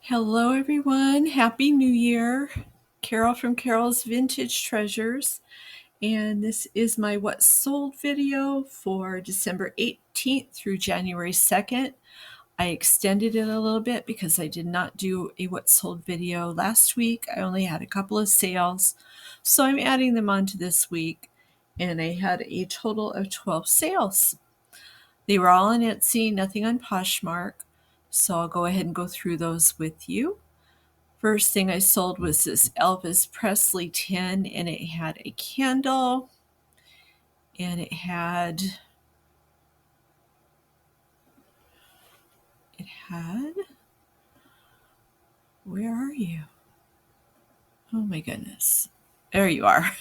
Hello, everyone. Happy New Year. Carol from Carol's Vintage Treasures. And this is my What Sold video for December 18th through January 2nd. I extended it a little bit because I did not do a What Sold video last week. I only had a couple of sales. So I'm adding them on to this week. And I had a total of 12 sales. They were all on Etsy, nothing on Poshmark. So I'll go ahead and go through those with you. First thing I sold was this Elvis Presley tin, and it had a candle, and it had, where are you? Oh my goodness. There you are.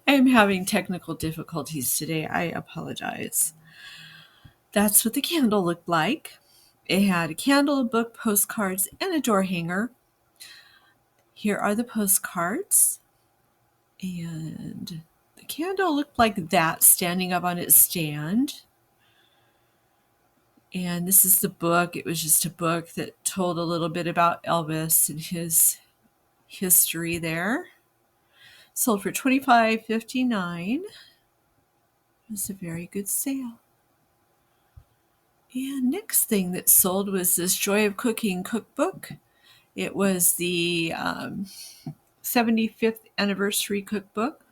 I am having technical difficulties today. I apologize. That's what the candle looked like. It had a candle, a book, postcards, and a door hanger. Here are the postcards. And the candle looked like that standing up on its stand. And this is the book. It was just a book that told a little bit about Elvis and his history there. Sold for $25.59. It was a very good sale. And next thing that sold was this Joy of Cooking cookbook. It was the 75th anniversary cookbook.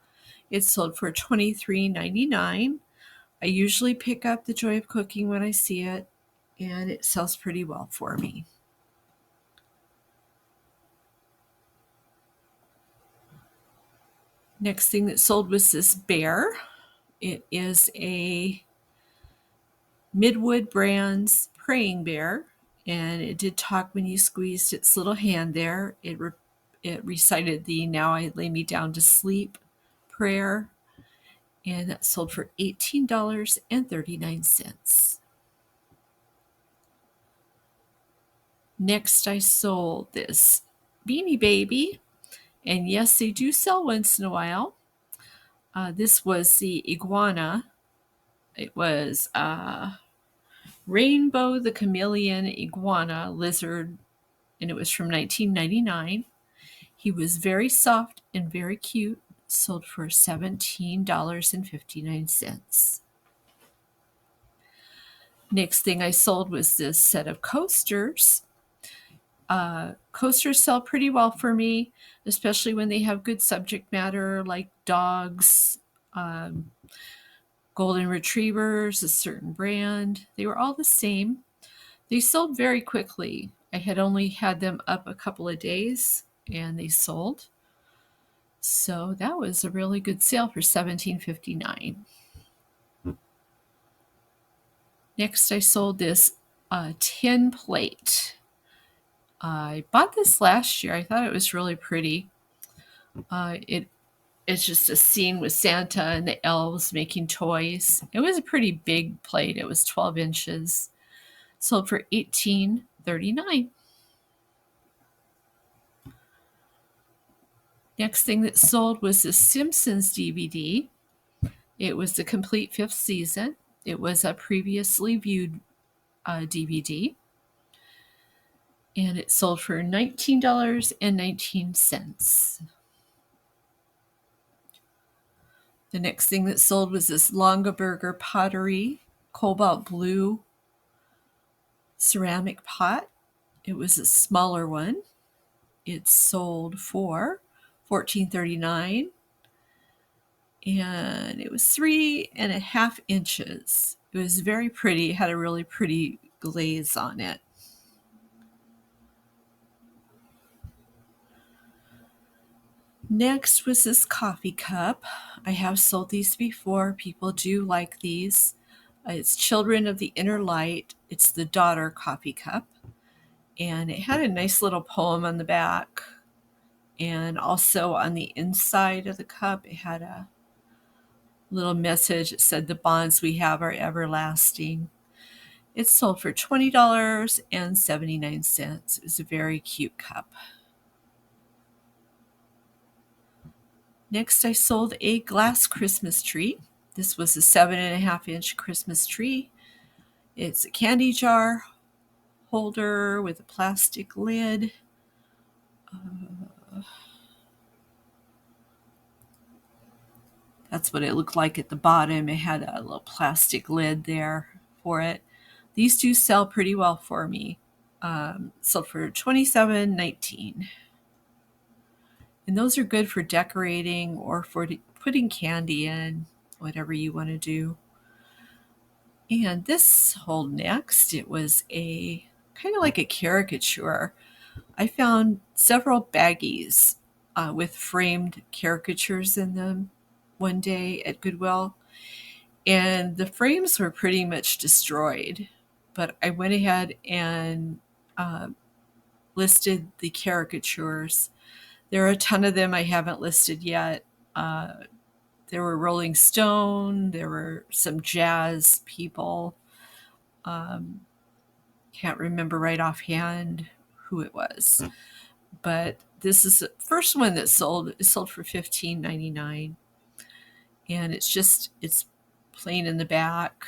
It sold for $23.99. I usually pick up the Joy of Cooking when I see it, and it sells pretty well for me. Next thing that sold was this bear. It is a Midwood Brands praying bear, and it did talk when you squeezed its little hand there. It recited the "Now I Lay Me Down to Sleep" prayer, and that sold for $18.39. Next, I sold this Beanie Baby, and yes, they do sell once in a while. This was the iguana. It was Rainbow the Chameleon Iguana Lizard, and it was from 1999. He was very soft and very cute. Sold for $17.59. Next thing I sold was this set of coasters. Coasters sell pretty well for me, especially when they have good subject matter like dogs, golden retrievers, a certain brand. They were all the same. They sold very quickly. I had only had them up a couple of days and they sold. So that was a really good sale for $17.59. Next, I sold this tin plate. I bought this last year. I thought it was really pretty. It's just a scene with Santa and the elves making toys. It was a pretty big plate. It was 12 inches. Sold for $18.39. Next thing that sold was the Simpsons DVD. It was the complete 5th season. It was a previously viewed DVD. And it sold for $19.19. The next thing that sold was this Longaberger pottery cobalt blue ceramic pot. It was a smaller one. It sold for $14.39. And it was 3.5 inches. It was very pretty. It had a really pretty glaze on it. Next was this coffee cup. I have sold these before. People do like these. It's Children of the Inner Light. It's the Daughter coffee cup. And it had a nice little poem on the back. And also on the inside of the cup, it had a little message. It said, "The bonds we have are everlasting." It sold for $20.79. It was a very cute cup. Next, I sold a glass Christmas tree. This was a 7.5 inch Christmas tree. It's a candy jar holder with a plastic lid. That's what it looked like at the bottom. It had a little plastic lid there for it. These do sell pretty well for me. Sold for $27.19. And those are good for decorating or for putting candy in, whatever you want to do. And this sold next. It was a kind of like a caricature. I found several baggies with framed caricatures in them one day at Goodwill. And the frames were pretty much destroyed. But I went ahead and listed the caricatures. There are a ton of them I haven't listed yet. There were Rolling Stone. There were some jazz people. Can't remember right offhand who it was. But this is the first one that sold. It sold for $15.99. And it's plain in the back.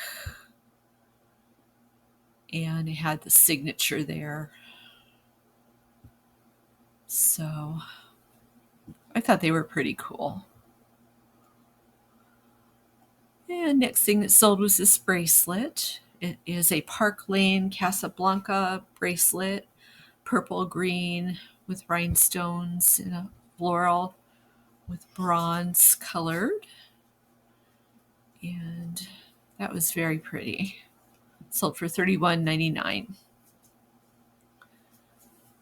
And it had the signature there. So I thought they were pretty cool. And next thing that sold was this bracelet. It is a Park Lane Casablanca bracelet, purple green with rhinestones and a floral with bronze colored. And that was very pretty. Sold for $31.99.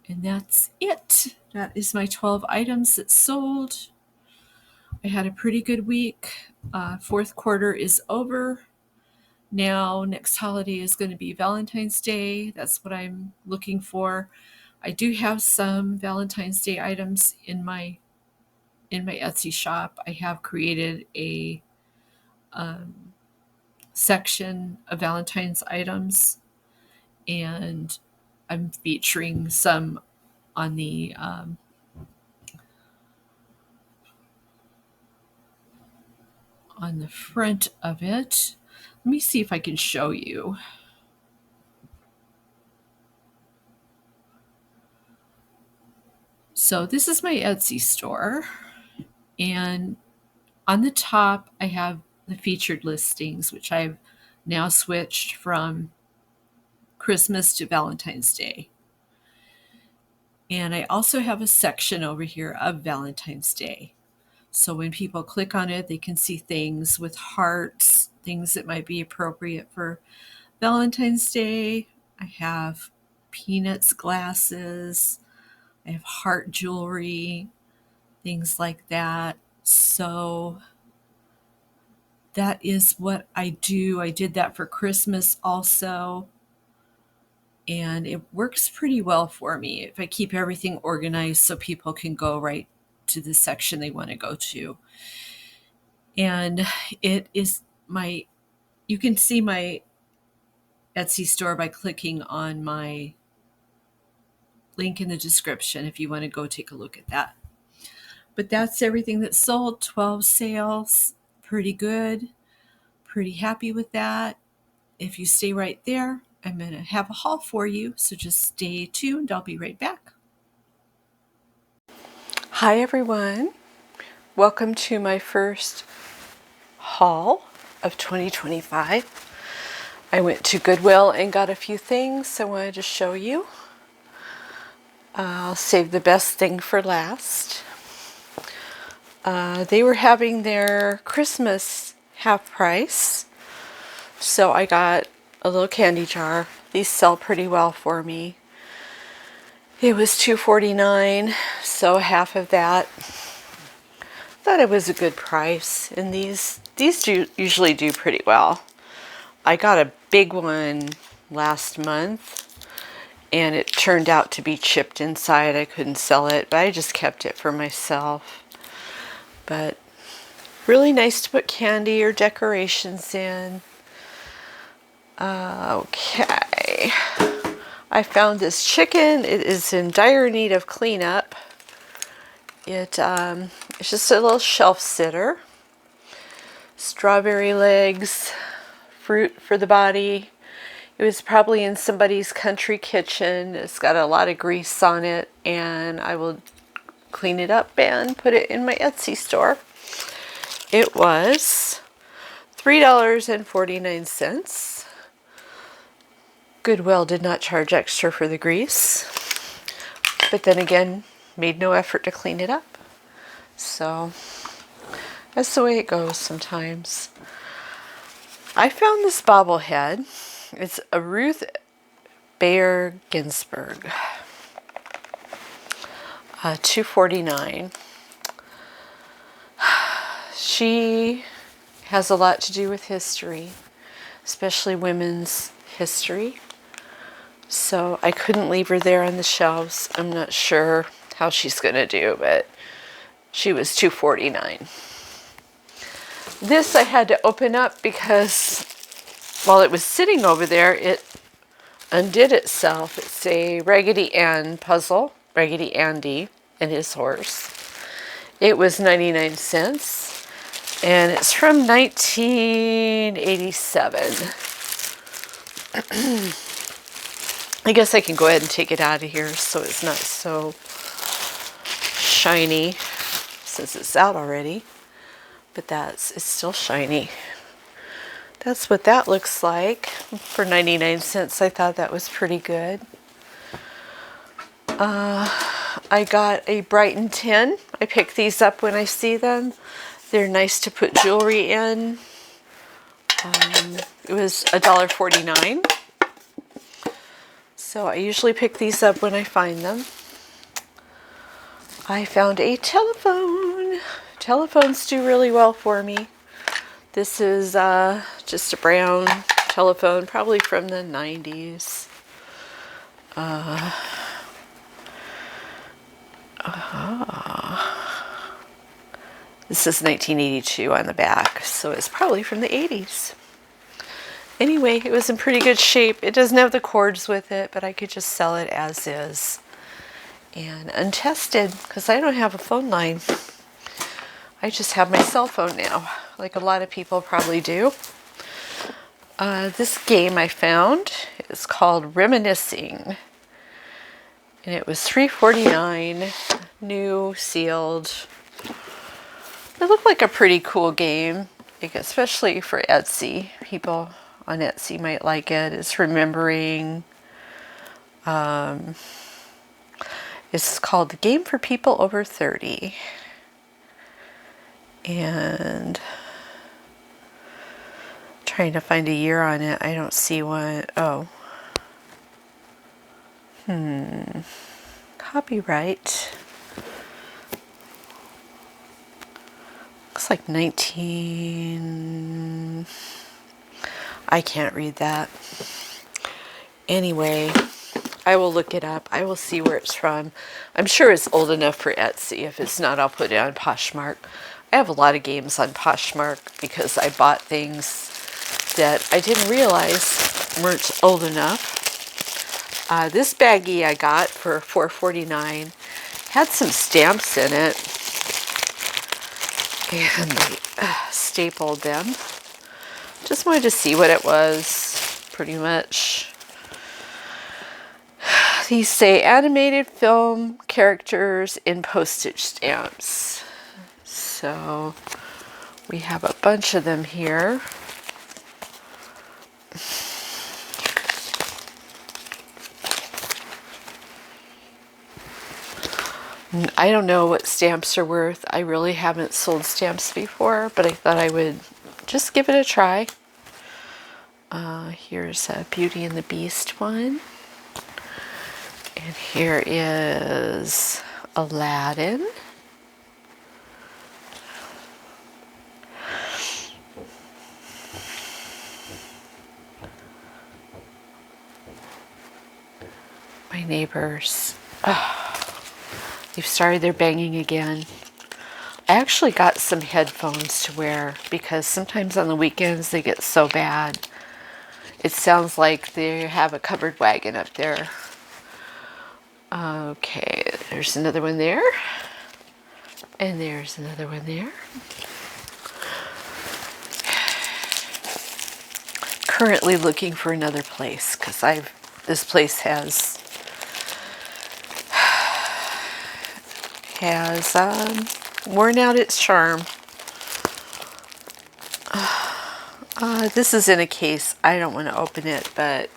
And that's it. That is my 12 items that sold. I had a pretty good week. Fourth quarter is over. Now, next holiday is going to be Valentine's Day. That's what I'm looking for. I do have some Valentine's Day items in my Etsy shop. I have created a section of Valentine's items, and I'm featuring some on the front of it. Let me see if I can show you. So this is my Etsy store, and on the top I have the featured listings, which I've now switched from Christmas to Valentine's Day. And I also have a section over here of Valentine's Day. So when people click on it, they can see things with hearts, things that might be appropriate for Valentine's Day. I have Peanuts glasses. I have heart jewelry, things like that. So that is what I do. I did that for Christmas also. And it works pretty well for me if I keep everything organized so people can go right to the section they want to go to. And it is you can see my Etsy store by clicking on my link in the description if you want to go take a look at that. But that's everything that sold. 12 sales. Pretty good. Pretty happy with that. If you stay right there, I'm going to have a haul for you, so just stay tuned. I'll be right back. Hi everyone. Welcome to my first haul of 2025. I went to Goodwill and got a few things I wanted to show you. I'll save the best thing for last. They were having their Christmas half price, so I got a little candy jar. These sell pretty well for me. It was $2.49, so half of that. Thought it was a good price, and these usually do pretty well. I got a big one last month, and it turned out to be chipped inside. I couldn't sell it, but I just kept it for myself. But really nice to put candy or decorations in. Okay. I found this chicken. It is in dire need of cleanup. It's just a little shelf sitter. Strawberry legs, fruit for the body. It was probably in somebody's country kitchen. It's got a lot of grease on it, and I will clean it up and put it in my Etsy store. It was $3.49. Goodwill did not charge extra for the grease, but then again, made no effort to clean it up. So that's the way it goes sometimes. I found this bobblehead. It's a Ruth Bader Ginsburg, $2.49. She has a lot to do with history, especially women's history. So I couldn't leave her there on the shelves. I'm not sure how she's going to do, but she was $2.49. This I had to open up because while it was sitting over there, it undid itself. It's a Raggedy Ann puzzle, Raggedy Andy and his horse. It was 99 cents, and it's from 1987. I guess I can go ahead and take it out of here so it's not so shiny since it's out already. But it's still shiny. That's what that looks like. For 99 cents, I thought that was pretty good. I got a Brighton tin. I pick these up when I see them. They're nice to put jewelry in. It was $1.49. So I usually pick these up when I find them. I found a telephone. Telephones do really well for me. This is just a brown telephone, probably from the 90s. This is 1982 on the back, so it's probably from the 80s. Anyway, it was in pretty good shape. It doesn't have the cords with it, but I could just sell it as is. And untested, because I don't have a phone line. I just have my cell phone now, like a lot of people probably do. This game I found is called Reminiscing. And it was $3.49, new, sealed. It looked like a pretty cool game, especially for Etsy. People on Etsy might like it. It's remembering. It's called The Game for People Over 30. And trying to find a year on it. I don't see one. Oh. Copyright. Looks like 19. I can't read that. Anyway, I will look it up. I will see where it's from. I'm sure it's old enough for Etsy. If it's not, I'll put it on Poshmark. I have a lot of games on Poshmark because I bought things that I didn't realize weren't old enough. This baggie I got for $4.49 had some stamps in it, and they stapled them. Just wanted to see what it was, pretty much. These say animated film characters in postage stamps. So we have a bunch of them here. I don't know what stamps are worth. I really haven't sold stamps before, but I thought I would just give it a try. Here's a Beauty and the Beast one. And here is Aladdin. My neighbors. They've started their banging again. I actually got some headphones to wear because sometimes on the weekends they get so bad. It sounds like they have a covered wagon up there. Okay, there's another one there. And there's another one there. currently looking for another place because this place has worn out its charm. This is in a case. I don't want to open it, but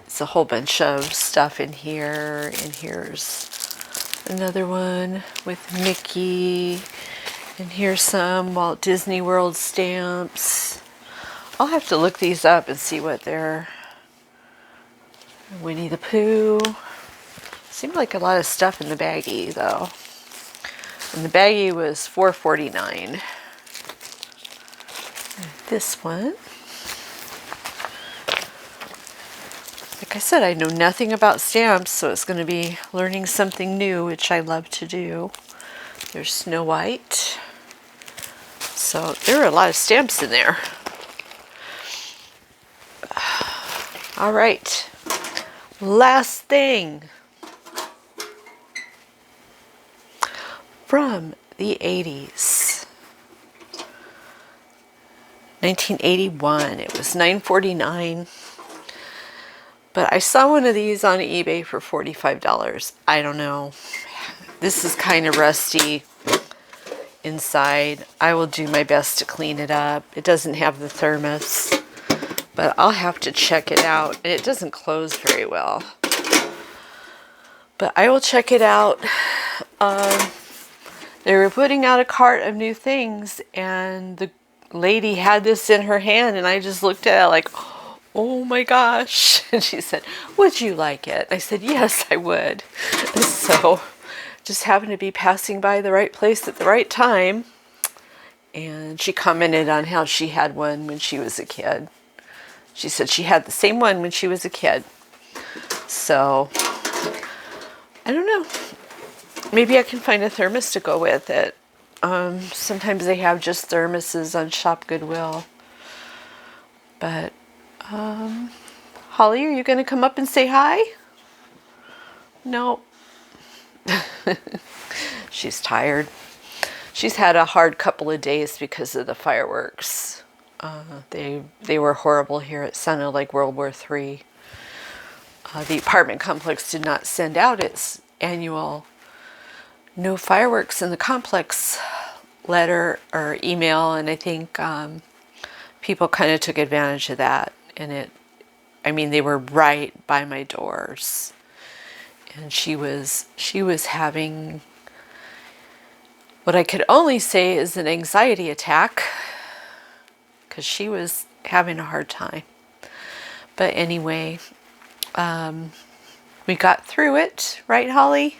it's a whole bunch of stuff in here. And here's another one with Mickey. And here's some Walt Disney World stamps. I'll have to look these up and see what they're. Winnie the Pooh. Seemed like a lot of stuff in the baggie though. And the baggie was $4.49. This one. Like I said, I know nothing about stamps, so it's going to be learning something new, which I love to do. There's Snow White. So there are a lot of stamps in there. All right. Last thing. From the 80s. 1981. It was $9.49. But I saw one of these on eBay for $45. I don't know. This is kind of rusty inside. I will do my best to clean it up. It doesn't have the thermos, but I'll have to check it out. It doesn't close very well, but I will check it out. They were putting out a cart of new things, and the lady had this in her hand, and I just looked at it like, oh my gosh. And she said, would you like it? I said, yes, I would. So just happened to be passing by the right place at the right time. And she commented on how she had one when she was a kid. She said she had the same one when she was a kid. So I don't know. Maybe I can find a thermos to go with it. Sometimes they have just thermoses on Shop Goodwill. But Holly, are you going to come up and say hi? No. She's tired. She's had a hard couple of days because of the fireworks. They were horrible here. It sounded like World War III. The apartment complex did not send out its annual no fireworks in the complex letter or email, and I think people kind of took advantage of that. And they were right by my doors, and she was having what I could only say is an anxiety attack, because she was having a hard time. But anyway, we got through it, right, Holly?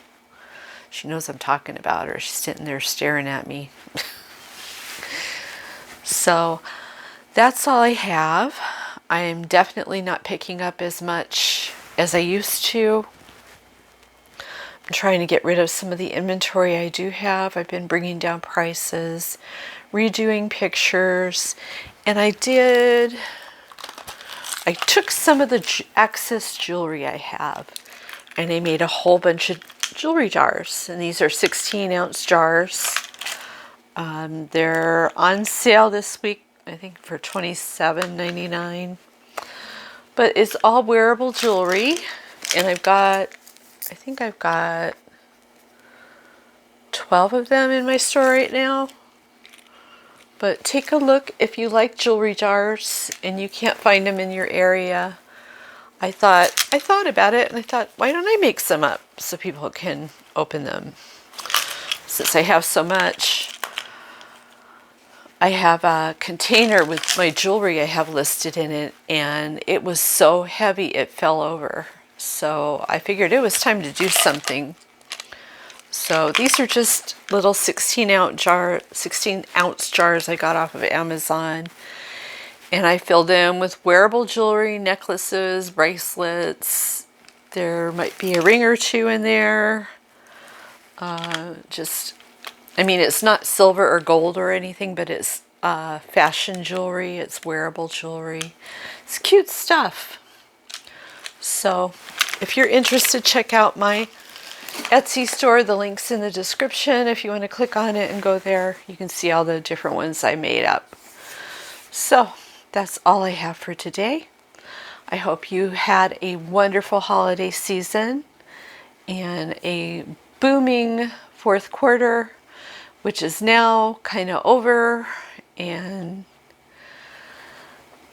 She knows I'm talking about her. She's sitting there staring at me. So that's all I have. I am definitely not picking up as much as I used to. I'm trying to get rid of some of the inventory I do have. I've been bringing down prices, redoing pictures, and I took some of the excess jewelry I have, and I made a whole bunch of jewelry jars, and these are 16-ounce jars. They're on sale this week, I think for $27.99. But it's all wearable jewelry, and I think I've got 12 of them in my store right now. But take a look if you like jewelry jars and you can't find them in your area. I thought about it, and I thought, why don't I make some up so people can open them? Since I have so much. I have a container with my jewelry I have listed in it, and it was so heavy it fell over. So I figured it was time to do something. So these are just little 16-ounce jars I got off of Amazon. And I filled them with wearable jewelry, necklaces, bracelets. There might be a ring or two in there. It's not silver or gold or anything, but it's fashion jewelry. It's wearable jewelry. It's cute stuff. So if you're interested, check out my Etsy store. The link's in the description. If you want to click on it and go there, you can see all the different ones I made up. So that's all I have for today. I hope you had a wonderful holiday season and a booming fourth quarter, which is now kind of over. And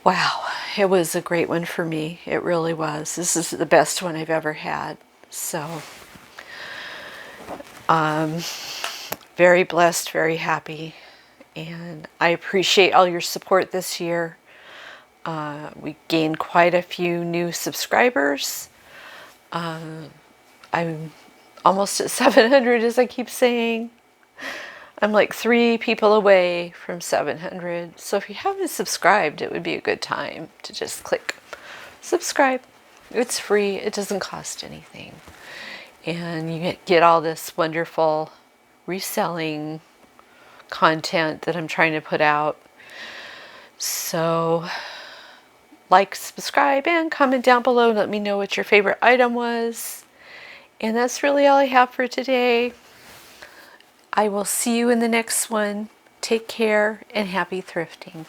wow, it was a great one for me. It really was. This is the best one I've ever had. So, very blessed, very happy. And I appreciate all your support this year. We gained quite a few new subscribers. I'm almost at 700, as I keep saying. I'm like 3 people away from 700. So if you haven't subscribed, it would be a good time to just click subscribe. It's free. It doesn't cost anything. And you get all this wonderful reselling content that I'm trying to put out. So like, subscribe, and comment down below. Let me know what your favorite item was. And that's really all I have for today. I will see you in the next one. Take care and happy thrifting.